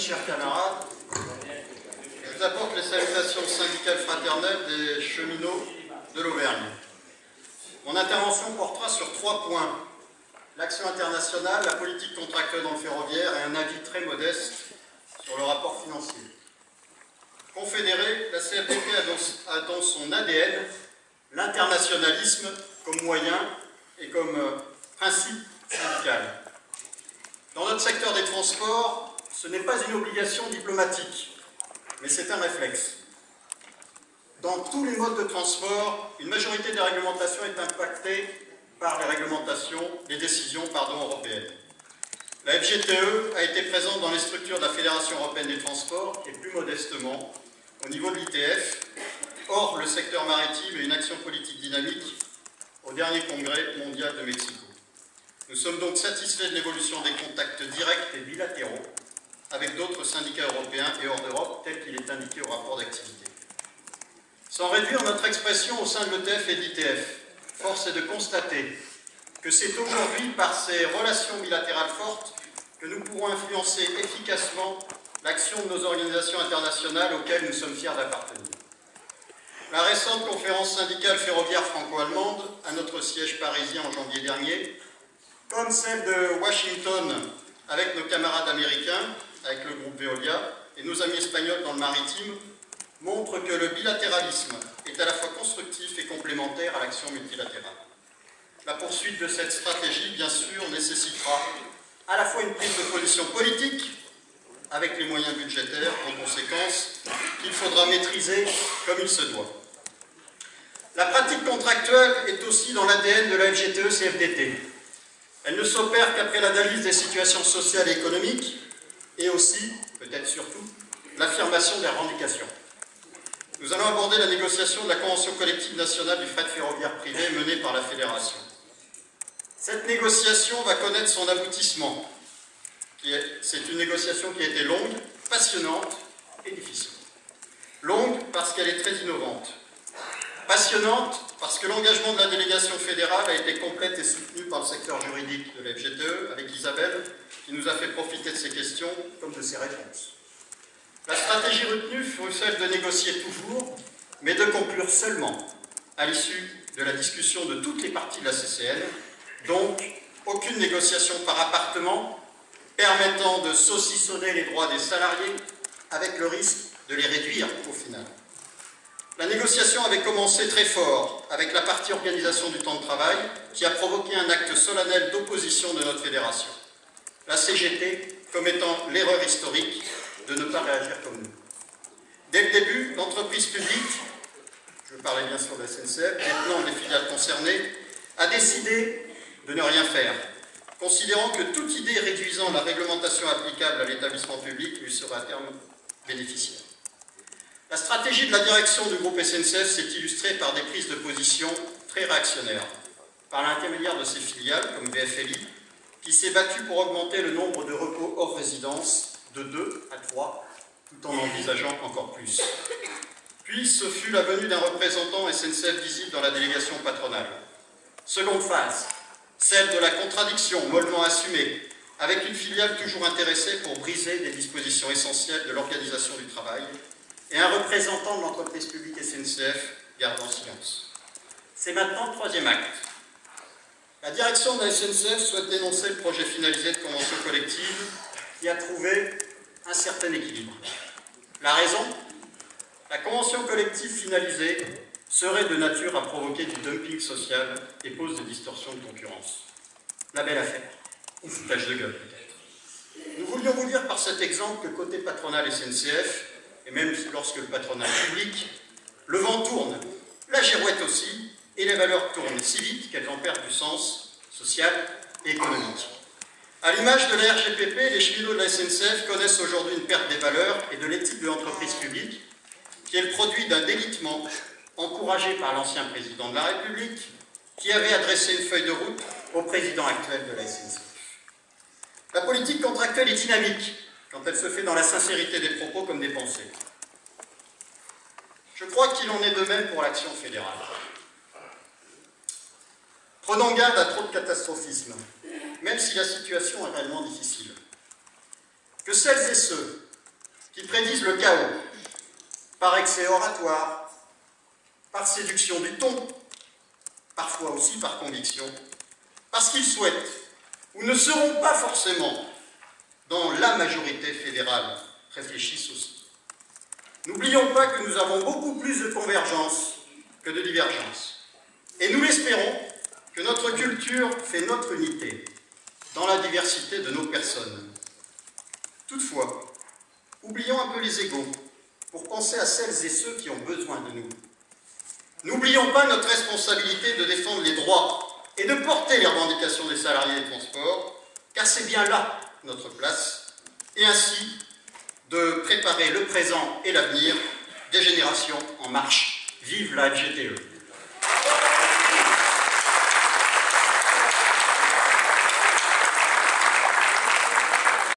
chers camarades, je vous apporte les salutations syndicales fraternelles des cheminots de l'Auvergne. Mon intervention portera sur 3 points. L'action internationale, la politique contractuelle dans le ferroviaire et un avis très modeste sur le rapport financier. Confédérée, la CFDT a dans son ADN l'internationalisme comme moyen et comme principe syndical. Dans notre secteur des transports, ce n'est pas une obligation diplomatique, mais c'est un réflexe. Dans tous les modes de transport, une majorité des réglementations est impactée par les décisions européennes. La FGTE a été présente dans les structures de la Fédération européenne des transports et plus modestement au niveau de l'ITF. Or, le secteur maritime a une action politique dynamique au dernier congrès mondial de Mexico. Nous sommes donc satisfaits de l'évolution des contacts directs et bilatéraux avec d'autres syndicats européens et hors d'Europe, tel qu'il est indiqué au rapport d'activité. Sans réduire notre expression au sein de l'ETF et de l'ITF, force est de constater que c'est aujourd'hui par ces relations bilatérales fortes que nous pourrons influencer efficacement l'action de nos organisations internationales auxquelles nous sommes fiers d'appartenir. La récente conférence syndicale ferroviaire franco-allemande à notre siège parisien en janvier dernier, comme celle de Washington avec nos camarades américains, avec le groupe Veolia, et nos amis espagnols dans le maritime, montre que le bilatéralisme est à la fois constructif et complémentaire à l'action multilatérale. La poursuite de cette stratégie, bien sûr, nécessitera à la fois une prise de position politique, avec les moyens budgétaires, en conséquence, qu'il faudra maîtriser comme il se doit. La pratique contractuelle est aussi dans l'ADN de la FGTE-CFDT. Elle ne s'opère qu'après l'analyse des situations sociales et économiques, et aussi, peut-être surtout, l'affirmation des revendications. Nous allons aborder la négociation de la convention collective nationale du fret ferroviaire privé menée par la Fédération. Cette négociation va connaître son aboutissement. C'est une négociation qui a été longue, passionnante et difficile. Longue parce qu'elle est très innovante. Passionnante parce que l'engagement de la délégation fédérale a été complète et soutenu par le secteur juridique de la FGTE, avec Isabelle, qui nous a fait profiter de ces questions comme de ses réponses. La stratégie retenue fut celle de négocier toujours, mais de conclure seulement à l'issue de la discussion de toutes les parties de la CCN, donc aucune négociation par appartement permettant de saucissonner les droits des salariés avec le risque de les réduire au final. La négociation avait commencé très fort avec la partie organisation du temps de travail qui a provoqué un acte solennel d'opposition de notre fédération. La CGT comme étant l'erreur historique de ne pas réagir comme nous. Dès le début, l'entreprise publique, je parlais bien sûr de la SNCF, détenant des filiales concernées, a décidé de ne rien faire, considérant que toute idée réduisant la réglementation applicable à l'établissement public lui serait à terme bénéficiaire. La stratégie de la direction du groupe SNCF s'est illustrée par des prises de position très réactionnaires, par l'intermédiaire de ses filiales, comme VFLI, qui s'est battue pour augmenter le nombre de repos hors résidence de 2 à 3, tout en envisageant encore plus. Puis, ce fut la venue d'un représentant SNCF visible dans la délégation patronale. Seconde phase, celle de la contradiction mollement assumée, avec une filiale toujours intéressée pour briser des dispositions essentielles de l'organisation du travail, et un représentant de l'entreprise publique SNCF gardant silence. C'est maintenant le troisième acte. La direction de la SNCF souhaite dénoncer le projet finalisé de convention collective qui a trouvé un certain équilibre. La raison ? La convention collective finalisée serait de nature à provoquer du dumping social et pose des distorsions de concurrence. La belle affaire, ou foutage de gueule peut-être. Nous voulions vous dire par cet exemple que côté patronal SNCF, et même lorsque le patronat est public, le vent tourne, la girouette aussi, et les valeurs tournent si vite qu'elles en perdent du sens social et économique. À l'image de la RGPP, les cheminots de la SNCF connaissent aujourd'hui une perte des valeurs et de l'éthique de l'entreprise publique, qui est le produit d'un délitement encouragé par l'ancien président de la République, qui avait adressé une feuille de route au président actuel de la SNCF. La politique contractuelle est dynamique quand elle se fait dans la sincérité des propos comme des pensées. Je crois qu'il en est de même pour l'action fédérale. Prenons garde à trop de catastrophisme, même si la situation est réellement difficile. Que celles et ceux qui prédisent le chaos, par excès oratoire, par séduction du ton, parfois aussi par conviction, parce qu'ils souhaitent, ou ne seront pas forcément, dans la majorité fédérale, réfléchissent aussi. N'oublions pas que nous avons beaucoup plus de convergence que de divergence. Et nous l'espérons, que notre culture fait notre unité, dans la diversité de nos personnes. Toutefois, oublions un peu les égos, pour penser à celles et ceux qui ont besoin de nous. N'oublions pas notre responsabilité de défendre les droits et de porter les revendications des salariés des transports, car c'est bien là notre place, et ainsi de préparer le présent et l'avenir des générations en marche. Vive la FGTE!